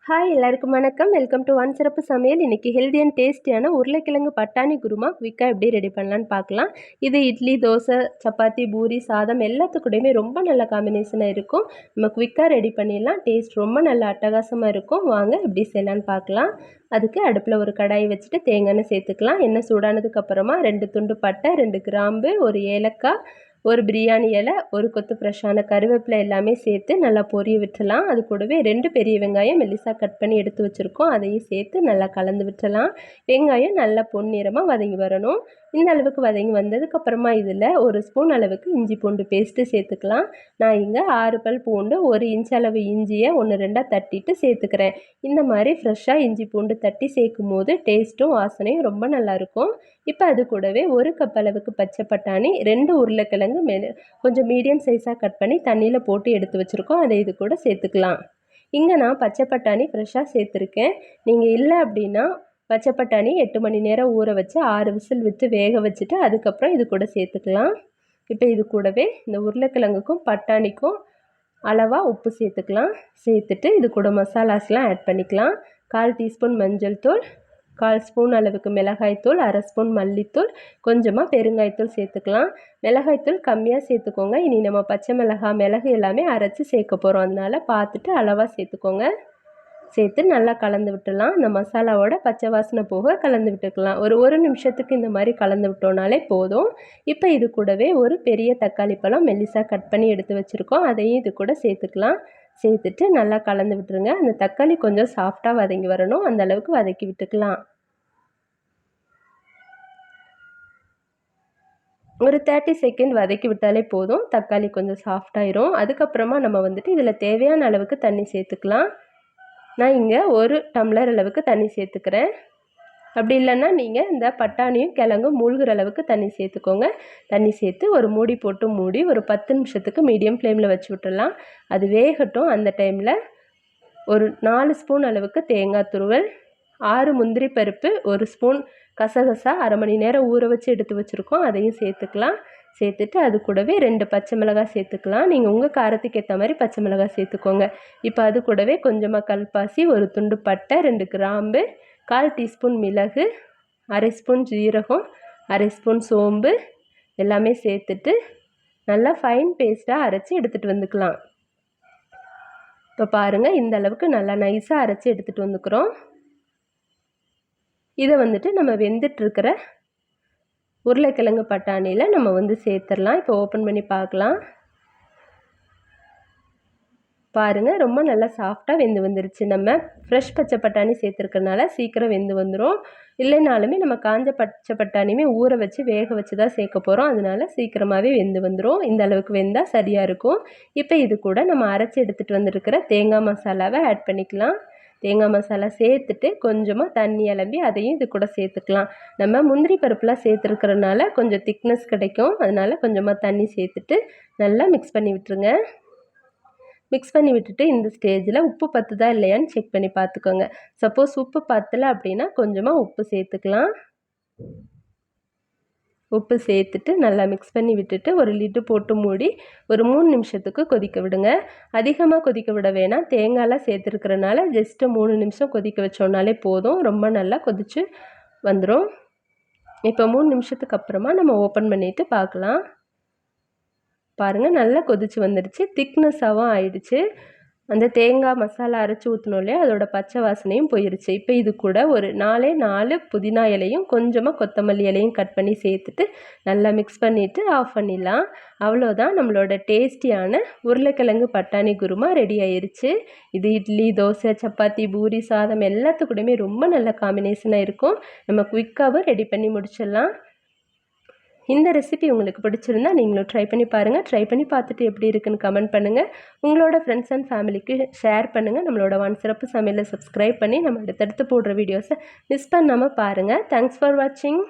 Hi எல்லாருக்கும் வணக்கம். Welcome to one சிறப்பு சமையல். இன்றைக்கி ஹெல்தி அண்ட் டேஸ்டியான உருளைக்கிழங்கு பட்டாணி குருமா குவிக்காக எப்படி ரெடி பண்ணலான்னு பார்க்கலாம். இது இட்லி, தோசை, சப்பாத்தி, பூரி, சாதம் எல்லாத்துக்கூடையுமே ரொம்ப நல்ல காம்பினேஷனாக இருக்கும். நம்ம குவிக்காக ரெடி பண்ணிடலாம். டேஸ்ட் ரொம்ப நல்ல அட்டகாசமாக இருக்கும். வாங்க எப்படி செய்யலான்னு பார்க்கலாம். அதுக்கு அடுப்பில் ஒரு கடாயை வச்சுட்டு தேங்காய் எண்ணெய் சேர்த்துக்கலாம். எண்ணெய் சூடானதுக்கப்புறமா 2 துண்டு பட்டை, 2 கிராம்பு, ஒரு ஏலக்காய், ஒரு பிரியாணி இலை, ஒரு கொத்து ஃப்ரெஷ்ஷான கருவேப்பிலை எல்லாமே சேர்த்து நல்லா பொரிய விட்டுலாம். அது கூடவே 2 பெரிய வெங்காயம் மெல்லிசாக கட் பண்ணி எடுத்து வச்சுருக்கோம். அதையும் சேர்த்து நல்லா கலந்து விட்டுலாம். வெங்காயம் நல்லா பொன்னிறமாக வதங்கி வரணும். இந்த அளவுக்கு வதங்கி வந்ததுக்கப்புறமா இதில் 1 ஸ்பூன் அளவுக்கு இஞ்சி பூண்டு பேஸ்ட்டு சேர்த்துக்கலாம். நான் இங்கே 6 பல் பூண்டு, 1 இன்ச் அளவு இஞ்சியை 1 2ஆக தட்டிட்டு சேர்த்துக்கிறேன். இந்த மாதிரி ஃப்ரெஷ்ஷாக இஞ்சி பூண்டு தட்டி சேர்க்கும் போது டேஸ்ட்டும் வாசனையும் ரொம்ப நல்லாயிருக்கும். இப்போ அது கூடவே 1 கப் அளவுக்கு பச்சை பட்டாணி, 2 உருளைக்கிழங்கு கொஞ்சம் மீடியம் சைஸாக கட் பண்ணி தண்ணியில் போட்டு எடுத்து வச்சுருக்கோம். அதை இது கூட சேர்த்துக்கலாம். இங்கே நான் பச்சை பட்டாணி ஃப்ரெஷ்ஷாக சேர்த்துருக்கேன். நீங்கள் இல்லை அப்படின்னா பச்சை பட்டாணி 8 மணி நேரம் ஊற வச்சு 6 விசில் விட்டு வேக வச்சுட்டு அதுக்கப்புறம் இது கூட சேர்த்துக்கலாம். இப்போ இது கூடவே இந்த உருளைக்கிழங்குக்கும் பட்டாணிக்கும் அளவாக உப்பு சேர்த்துக்கலாம். சேர்த்துட்டு இது கூட மசாலாஸ்லாம் ஆட் பண்ணிக்கலாம். 1/4 டீஸ்பூன் மஞ்சள் தூள், 1/4 ஸ்பூன் அளவுக்கு மிளகாய்த்தூள், 1/2 ஸ்பூன் மல்லித்தூள், கொஞ்சமாக பெருங்காயத்தூள் சேர்த்துக்கலாம். மிளகாய்த்தூள் கம்மியாக சேர்த்துக்கோங்க. இனி நம்ம பச்சை மிளகாய், மிளகு எல்லாமே அரைச்சி சேர்க்க போகிறோம். அதனால் பார்த்துட்டு அளவாக சேர்த்துக்கோங்க. சேர்த்து நல்லா கலந்து விட்டுலாம். இந்த மசாலாவோட பச்சை வாசனை போக கலந்து விட்டுக்கலாம். ஒரு நிமிஷத்துக்கு இந்த மாதிரி கலந்து விட்டோம்னாலே போதும். இப்போ இது கூடவே ஒரு பெரிய தக்காளி பழம் மெல்லிசாக கட் பண்ணி எடுத்து வச்சுருக்கோம். அதையும் இது கூட சேர்த்துக்கலாம். சேர்த்துட்டு நல்லா கலந்து விட்டுருங்க. அந்த தக்காளி கொஞ்சம் சாஃப்டாக வதங்கி வரணும். அந்த அளவுக்கு வதக்கி விட்டுக்கலாம். ஒரு 30 செகண்ட் வதக்கி விட்டாலே போதும். தக்காளி கொஞ்சம் சாஃப்டாயிரும். அதுக்கப்புறமா நம்ம வந்துட்டு இதில் தேவையான அளவுக்கு தண்ணி சேர்த்துக்கலாம். நான் இங்கே 1 டம்ளர் அளவுக்கு தண்ணி சேர்த்துக்கிறேன். அப்படி இல்லைன்னா நீங்கள் இந்த பட்டாணியும் கிழங்கும் மூழ்கிற அளவுக்கு தண்ணி சேர்த்துக்கோங்க. தண்ணி சேர்த்து ஒரு மூடி போட்டு மூடி ஒரு 10 நிமிஷத்துக்கு மீடியம் ஃப்ளேமில் வச்சு விட்டுடலாம். அது வேகட்டும். அந்த டைமில் ஒரு 4 ஸ்பூன் அளவுக்கு தேங்காய் துருவல், 6 முந்திரி பருப்பு, 1 ஸ்பூன் கசகசா 1/2 மணி நேரம் ஊற வச்சு எடுத்து வச்சுருக்கோம். அதையும் சேர்த்துக்கலாம். சேர்த்துட்டு அது கூடவே 2 பச்சை மிளகாய் சேர்த்துக்கலாம். நீங்கள் உங்கள் காரத்துக்கு ஏற்ற மாதிரி பச்சை மிளகாய் சேர்த்துக்கோங்க. இப்போ அது கூடவே கொஞ்சமாக கல்பாசி, 1 துண்டு பட்டை, 2 கிராம்பு, 1/4 டீஸ்பூன் மிளகு, 1/2 ஸ்பூன் ஜீரகம், 1/2 ஸ்பூன் சோம்பு எல்லாமே சேர்த்துட்டு நல்லா ஃபைன் பேஸ்ட்டாக அரைச்சி எடுத்துகிட்டு வந்துக்கலாம். இப்போ பாருங்கள், இந்த அளவுக்கு நல்லா நைஸாக அரைச்சி எடுத்துகிட்டு வந்துக்கிறோம். இதை வந்துட்டு நம்ம வெந்துட்டுருக்கிற உருளைக்கிழங்கு பட்டாணியில் நம்ம சேர்த்துடலாம். இப்போ ஓப்பன் பண்ணி பார்க்கலாம். பாருங்கள், ரொம்ப நல்லா சாஃப்டாக வெந்து வந்துருச்சு. நம்ம ஃப்ரெஷ் பச்சை பட்டாணி சேர்த்துருக்கறனால சீக்கிரம் வெந்து வந்துடும். இல்லைனாலுமே நம்ம காஞ்ச பச்சை பட்டாணியுமே ஊற வச்சு வேக வச்சு தான் சேர்க்க போகிறோம். அதனால சீக்கிரமாகவே வெந்து வந்துடும். இந்த அளவுக்கு வெந்தால் சரியாக இருக்கும். இப்போ இது கூட நம்ம அரைச்சி எடுத்துகிட்டு வந்துருக்கிற தேங்காய் மசாலாவை ஆட் பண்ணிக்கலாம். தேங்காய் மசாலா சேர்த்துட்டு கொஞ்சமாக தண்ணி அலம்பி அதையும் இது கூட சேர்த்துக்கலாம். நம்ம முந்திரி பருப்புலாம் சேர்த்துருக்கிறனால கொஞ்சம் திக்னஸ் கிடைக்கும். அதனால் கொஞ்சமாக தண்ணி சேர்த்துட்டு நல்லா மிக்ஸ் பண்ணி விட்டுருங்க. மிக்ஸ் பண்ணி விட்டுட்டு இந்த ஸ்டேஜில் உப்பு பத்துதா இல்லையான்னு செக் பண்ணி பார்த்துக்கோங்க. சப்போஸ் உப்பு பத்தலை அப்படின்னா கொஞ்சமாக உப்பு சேர்த்துக்கலாம். உப்பு சேர்த்துட்டு நல்லா மிக்ஸ் பண்ணி விட்டுட்டு ஒரு லிட்டு போட்டு மூடி ஒரு 3 நிமிஷத்துக்கு கொதிக்க விடுங்க. அதிகமாக கொதிக்க விட வேணாம். தேங்காயெலாம் சேர்த்துருக்கிறனால ஜஸ்ட்டு 3 நிமிஷம் கொதிக்க வச்சோன்னாலே போதும். ரொம்ப நல்லா கொதித்து வந்துடும். இப்போ 3 நிமிஷத்துக்கு அப்புறமா நம்ம ஓப்பன் பண்ணிவிட்டு பார்க்கலாம். பாருங்கள், நல்லா கொதித்து வந்துடுச்சு. திக்னஸாகவும் ஆயிடுச்சு. அந்த தேங்காய் மசாலா அரைச்சி ஊற்றணும் இல்லையா, அதோட பச்சை வாசனையும் போயிடுச்சு. இப்போ இது கூட ஒரு 4 புதினா இலையும் கொஞ்சமாக கொத்தமல்லி இலையும் கட் பண்ணி சேர்த்துட்டு நல்லா மிக்ஸ் பண்ணிவிட்டு ஆஃப் பண்ணிடலாம். அவ்வளோதான், நம்மளோட டேஸ்டியான உருளைக்கிழங்கு பட்டாணி குருமா ரெடி ஆயிடுச்சு. இது இட்லி, தோசை, சப்பாத்தி, பூரி, சாதம் எல்லாத்துக்கூடயுமே ரொம்ப நல்ல காம்பினேஷனாக இருக்கும். நம்ம குயிக்காகவும் ரெடி பண்ணி முடிச்சிடலாம். இந்த ரெசிபி உங்களுக்கு பிடிச்சிருந்தா நீங்களும் ட்ரை பண்ணி பாருங்கள். ட்ரை பண்ணி பார்த்துட்டு எப்படி இருக்குன்னு கமெண்ட் பண்ணுங்கள். உங்களோட ஃப்ரெண்ட்ஸ் அண்ட் ஃபேமிலிக்கு ஷேர் பண்ணுங்கள். நம்மளோட ஒன் சிறப்பு சமையலை சப்ஸ்கிரைப் பண்ணி நம்ம அடுத்தடுத்து போடுற வீடியோஸை மிஸ் பண்ணாமல் பாருங்கள். தேங்க்ஸ் ஃபார் வாட்சிங்.